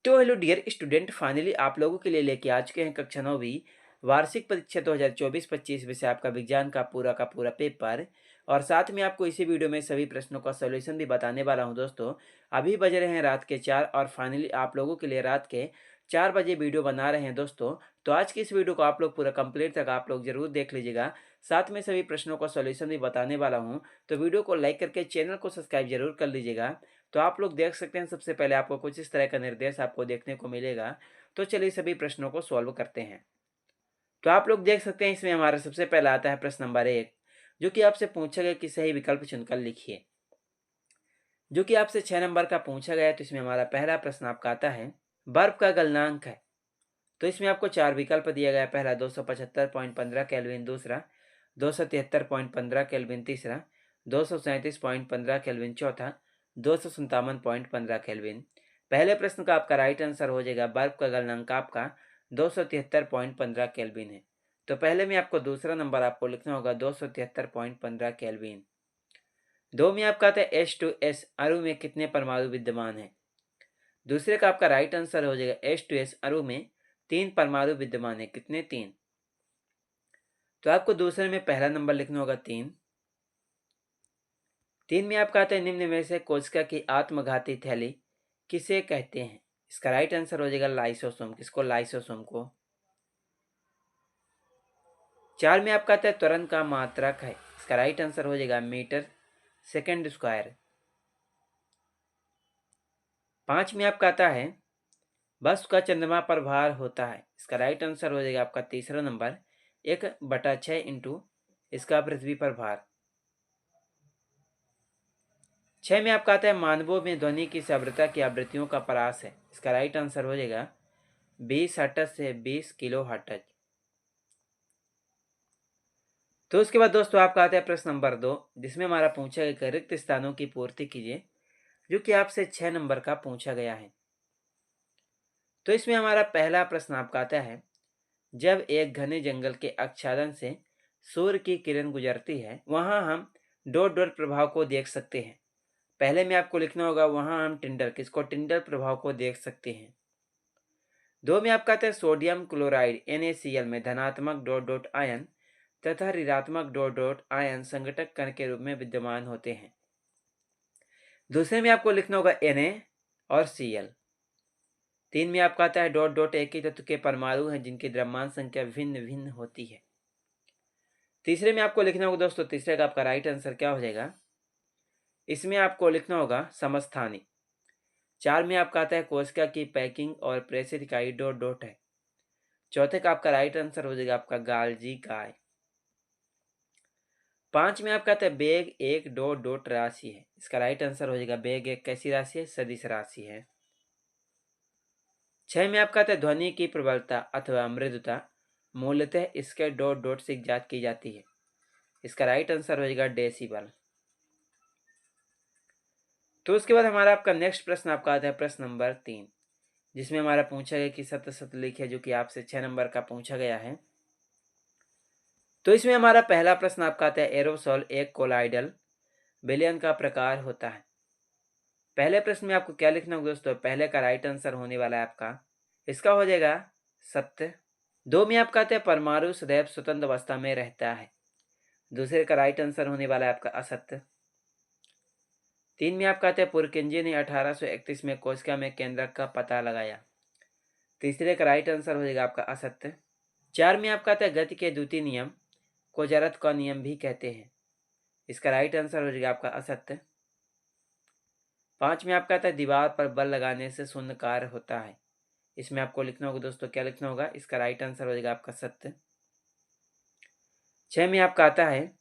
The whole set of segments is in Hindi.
तो हेलो डियर स्टूडेंट, फाइनली आप लोगों के लिए लेके आ चुके हैं कक्षा 9वीं वार्षिक परीक्षा 2024-25 विषय आपका विज्ञान का पूरा पेपर। और साथ में आपको इसी वीडियो में सभी प्रश्नों का सॉल्यूशन भी बताने वाला हूं दोस्तों। अभी बज रहे हैं रात के 4 और फाइनली आप लोगों के लिए रात के 4 बजे वीडियो बना रहे हैं दोस्तों। तो आज की इस वीडियो को आप लोग पूरा कंप्लीट तक आप लोग जरूर देख लीजिएगा। साथ में सभी प्रश्नों का सॉल्यूशन भी बताने वाला हूँ। तो वीडियो को लाइक करके चैनल को सब्सक्राइब जरूर कर लीजिएगा। तो आप लोग देख सकते हैं, सबसे पहले आपको कुछ इस तरह का निर्देश आपको देखने को मिलेगा। तो चलिए सभी प्रश्नों को सॉल्व करते हैं। तो आप लोग देख सकते हैं, इसमें हमारा सबसे पहला आता है प्रश्न नंबर 1, जो कि आपसे पूछा गया कि सही विकल्प चुनकर लिखिए। जो कि आपसे 6 नंबर का पूछा गया है। तो इसमें हमारा पहला प्रश्न आपका आता है, बर्फ का गलनांक है। तो इसमें आपको 4 विकल्प दिया गया है। पहला 275.15 केल्विन, दूसरा 273.15 केल्विन, तीसरा 237.15 केल्विन, चौथा 257.15 केल्विन। पहले प्रश्न का आपका राइट आंसर हो जाएगा, बर्फ का गलनांक आपका 273.15 केल्विन है। तो पहले में आपको दूसरा नंबर आपको लिखना होगा 273.15 केल्विन। दो में आपका आता है H2S अणु में कितने परमाणु विद्यमान है। दूसरे का आपका राइट आंसर हो जाएगा H2S अणु में 3 परमाणु विद्यमान है। कितने? 3। तो आपको दूसरे में पहला नंबर लिखना होगा 3। 3 में आपका आता है, निम्न में से कोशिका की आत्मघाती थैली किसे कहते हैं। इसका राइट आंसर हो जाएगा लाइसोसोम। किसको? लाइसोसोम को। 4 में आपका आता है, त्वरण का मात्रक है। इसका राइट आंसर हो जाएगा मीटर सेकेंड स्क्वायर। 5 में आपका आता है, वस्तु का चंद्रमा पर भार होता है। इसका राइट आंसर हो जाएगा आपका तीसरा नंबर 1/6 इंटू इसका पृथ्वी पर भार। 6 में आपका आता है, मानवों में ध्वनि की तीव्रता की आवृत्तियों का परास है। इसका राइट आंसर हो जाएगा 20 हर्ट्ज से 20 किलो हर्ट्ज। तो उसके बाद दोस्तों आपका आता है प्रश्न नंबर 2, जिसमें हमारा पूछा गया कि रिक्त स्थानों की पूर्ति कीजिए, जो कि आपसे 6 नंबर का पूछा गया है। तो इसमें हमारा पहला प्रश्न आपका आता है, जब एक घने जंगल के आच्छादन से सूर्य की किरण गुजरती है, वहां हम डॉट डॉट प्रभाव को देख सकते हैं। पहले में आपको लिखना होगा, वहां हम टिंडल, किसको? टिंडल प्रभाव को देख सकते हैं। 2 में आपका आता है, सोडियम क्लोराइड NaCl में धनात्मक डॉट डॉट आयन तथा ऋणात्मक डॉट डॉट आयन संघटक कण के रूप में विद्यमान होते हैं। दूसरे में आपको लिखना होगा Na और Cl। 3 में आपका आता है, डॉट डॉट एक ही तत्व के परमाणु हैं जिनकी द्रव्यमान संख्या भिन्न भिन्न होती है। तीसरे में आपको लिखना होगा दोस्तों, तीसरे का आपका राइट आंसर क्या हो जाएगा, इसमें आपको लिखना होगा समस्थानी। 4 में आपका आता है, कोशिका की पैकिंग और प्रेषित इकाई डॉट डॉट है। चौथे का आपका राइट आंसर हो जाएगा आपका गाल्जी गाय। 5 में आपका आता है, बेग एक डॉट डॉट राशि है। इसका राइट आंसर हो जाएगा, बेग एक कैसी राशि है? सदिश राशि है। 6 में आपका आता है, ध्वनि की प्रबलता अथवा मृदुता मूलतः इसके डॉट डॉट से ज्ञात की जाती है। इसका राइट आंसर हो जाएगा डेसिबल। तो उसके बाद हमारा आपका नेक्स्ट प्रश्न आपका आता है प्रश्न नंबर 3, जिसमें हमारा पूछा गया कि सत्य सत्य लिखिए, जो कि आपसे 6 नंबर का पूछा गया है। तो इसमें हमारा पहला प्रश्न आपका आता है, एरोसोल एक कोलाइडल विलयन का प्रकार होता है। पहले प्रश्न में आपको क्या लिखना होगा दोस्तों? पहले का राइट आंसर होने वाला है आपका, इसका हो जाएगा सत्य। 2 में आपका आता है, परमाणु सदैव स्वतंत्र अवस्था में रहता है। दूसरे का राइट आंसर होने वाला है आपका असत्य। 3 में आपका आता है, पुरकिंजी ने 1831 में कोशिका में केंद्रक का पता लगाया। तीसरे का राइट आंसर हो जाएगा आपका असत्य। 4 में आपका आता है, गति के द्वितीय नियम को जरत का नियम भी कहते हैं। इसका राइट आंसर हो जाएगा आपका असत्य। 5 में आपका आता है, दीवार पर बल लगाने से शून्य कार्य होता है। इसमें आपको लिखना होगा दोस्तों, क्या लिखना होगा? इसका राइट आंसर हो जाएगा आपका सत्य। 6 में आपका आता है,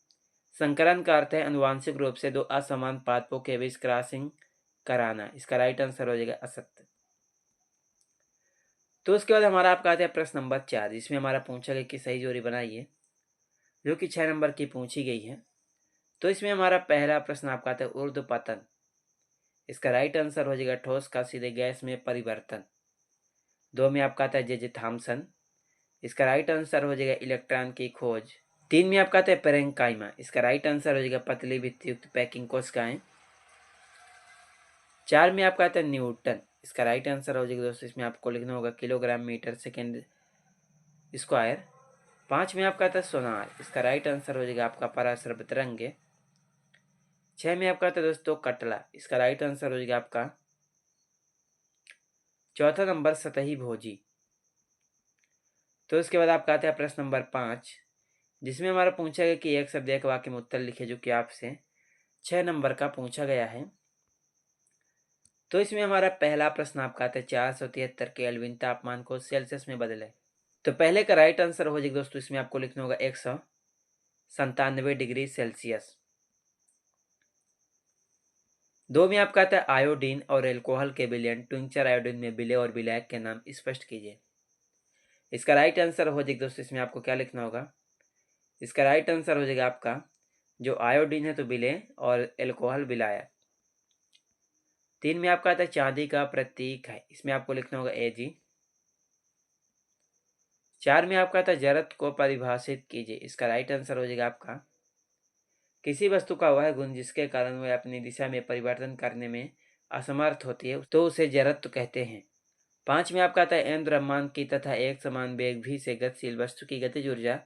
संकरण का अर्थ है अनुवांशिक रूप से दो असमान पादपों के बीच क्रॉसिंग कराना। इसका राइट आंसर हो जाएगा असत्य। तो उसके बाद हमारा आपका आता है प्रश्न नंबर 4, जिसमें हमारा पूछा गया कि सही जोड़ी बनाइए, जो कि 6 नंबर की पूछी गई है। तो इसमें हमारा पहला प्रश्न आपका आता है, ऊर्ध्वपतन। इसका राइट आंसर हो जाएगा ठोस का सीधे गैस में परिवर्तन। 2 में आपका आता है, जे थॉमसन। इसका राइट आंसर हो जाएगा इलेक्ट्रॉन की खोज। 3 में आपका आता है, पेरेंकाइमा। इसका राइट आंसर हो जाएगा पतली भित्तियुक्त पैकिंग कोशिकाएं। 4 में आपका आता है, न्यूटन। इसका राइट आंसर हो जाएगा दोस्तों, इसमें आपको लिखना होगा किलोग्राम मीटर सेकेंड स्क्वायर। 5 में आपका आता है सोनार, इसका राइट आंसर हो जाएगा आपका पराशर बतरंगे। 6 में आपका आता है दोस्तों कटला, इसका राइट आंसर हो जाएगा आपका चौथा नंबर सतही भोजी। तो इसके बाद आपका आता है प्रश्न नंबर 5, जिसमें हमारा पूछा गया कि एक शब्द एक वाक्य में उत्तर लिखे, जो कि आपसे 6 नंबर का पूछा गया है। तो इसमें हमारा पहला प्रश्न आपका आता है 473 केल्विन तापमान को सेल्सियस में बदले। तो पहले का राइट आंसर हो जाएगा दोस्तों, इसमें आपको लिखना होगा 197 डिग्री सेल्सियस। 2 में आपका आता है आयोडीन और एल्कोहल के विलयन ट्विंचर आयोडीन में विलय और विलायक के नाम स्पष्ट कीजिए। इसका राइट आंसर हो जाएगा दोस्तों, इसमें आपको क्या लिखना होगा, इसका राइट आंसर हो जाएगा आपका जो आयोडीन है तो विलय और एल्कोहल विलायक। 3 में आपका आता है चांदी का प्रतीक है, इसमें आपको लिखना होगा Ag। 4 में आपका आता है जरत को परिभाषित कीजिए, इसका राइट आंसर हो जाएगा आपका किसी वस्तु का वह गुण जिसके कारण वह अपनी दिशा में परिवर्तन करने में असमर्थ होती है तो उसे जरत्व कहते हैं। 5 में आपका आता है एम द्रव्यमान की तथा एक समान वेग भी से गतिशील वस्तु की गतिज ऊर्जा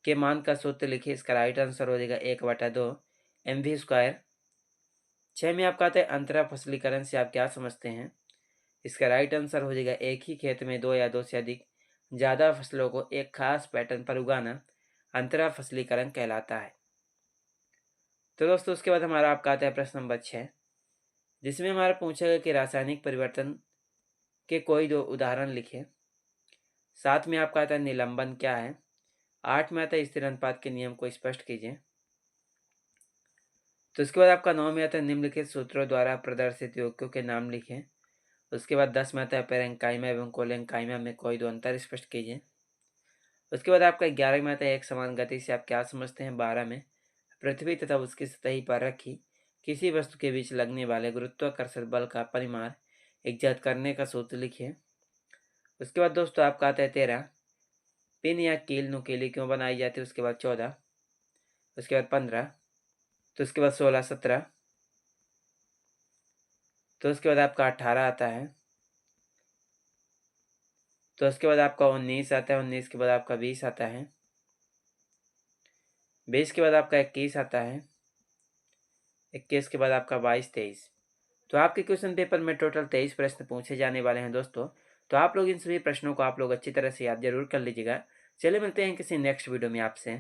के मान का सूत्र लिखिए, इसका राइट आंसर हो जाएगा 1/2 mv²। 6 में आपका आता है अंतरा फसलीकरण से आप क्या समझते हैं, इसका राइट आंसर हो जाएगा एक ही खेत में 2 या 2 से अधिक ज़्यादा फसलों को एक खास पैटर्न पर उगाना अंतरा फसलीकरण कहलाता है। तो दोस्तों उसके बाद हमारा आपका आता है प्रश्न नंबर 6, जिसमें हमारा पूछा गया कि रासायनिक परिवर्तन के कोई 2 उदाहरण लिखें। 7 में आपका आता है निलंबन क्या है। 8 में आता है स्थिर अनुपात के नियम को स्पष्ट कीजिए। तो उसके बाद आपका 9 में आता है निम्नलिखित सूत्रों द्वारा प्रदर्शित यौगिकों के नाम लिखें। उसके बाद 10 में आता है पेरेंकाइमा एवं कोलेंकाइमा में कोई 2 अंतर स्पष्ट कीजिए। उसके बाद आपका 11 में आता है एक समान गति से आप क्या समझते हैं। 12 में पृथ्वी तथा उसकी सतह पर रखी किसी वस्तु के बीच लगने वाले गुरुत्वाकर्षण बल का परिमाण ज्ञात करने का सूत्र लिखिए। उसके बाद दोस्तों आपका आता है 13 पिन या कील नुकीली क्यों बनाई जाती है। उसके बाद 14, उसके बाद 15, तो उसके बाद 16, 17, तो उसके बाद आपका 18 आता है, तो उसके बाद आपका 19 आता है, 19 के बाद आपका 20 आता है, 20 के बाद आपका 21 आता है, 21 के बाद आपका 22, 23। तो आपके क्वेश्चन पेपर में टोटल 23 प्रश्न पूछे जाने वाले हैं दोस्तों। तो आप लोग इन सभी प्रश्नों को आप लोग अच्छी तरह से याद जरूर कर लीजिएगा। चलिए मिलते हैं किसी नेक्स्ट वीडियो में आपसे।